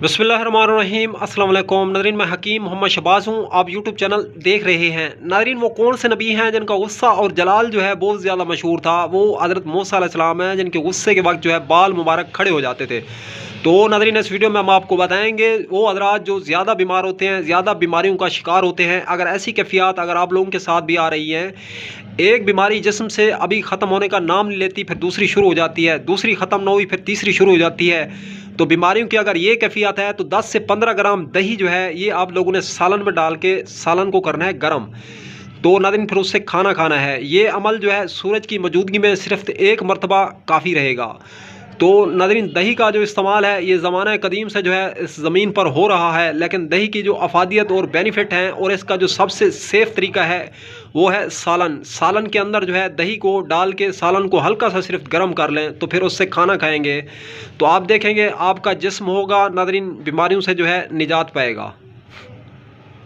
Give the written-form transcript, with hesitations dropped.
बिस्मिल्लाहिर्रहमानिर्रहीम अस्सलाम वालेकुम नाज़रीन, मैं हकीम मोहम्मद शहबाज हूँ। आप यूट्यूब चैनल देख रहे हैं। नाज़रीन, वो कौन से नबी हैं जिनका गुस्सा और जलाल जो है बहुत ज़्यादा मशहूर था? वो हज़रत मूसा अलैहिस्सलाम हैं, जिनके गुस्से के वक्त जो है बाल मुबारक खड़े हो जाते थे। तो नाज़रीन, इस वीडियो में हम आपको बताएंगे वो हज़रात जो ज़्यादा बीमार होते हैं, ज़्यादा बीमारियों का शिकार होते हैं। अगर ऐसी कैफियत अगर आप लोगों के साथ भी आ रही हैं, एक बीमारी जिस्म से अभी ख़त्म होने का नाम नहीं लेती, फिर दूसरी शुरू हो जाती है, दूसरी ख़त्म ना हुई फिर तीसरी शुरू हो जाती है, तो बीमारियों की अगर ये कैफियत है तो 10 से 15 ग्राम दही जो है ये आप लोगों ने सालन में डाल के सालन को करना है गर्म। तो नाज़रीन, फिर उससे खाना खाना है। ये अमल जो है सूरज की मौजूदगी में सिर्फ एक मरतबा काफ़ी रहेगा। तो नाज़रीन, दही का जो इस्तेमाल है ये ज़माना कदीम से जो है इस ज़मीन पर हो रहा है, लेकिन दही की जो अफादियत और बेनिफिट हैं और इसका जो सबसे सेफ़ तरीका है वो है सालन। सालन के अंदर जो है दही को डाल के सालन को हल्का सा सिर्फ गर्म कर लें, तो फिर उससे खाना खाएंगे तो आप देखेंगे आपका जिस्म होगा नाज़रीन बीमारियों से जो है निजात पाएगा।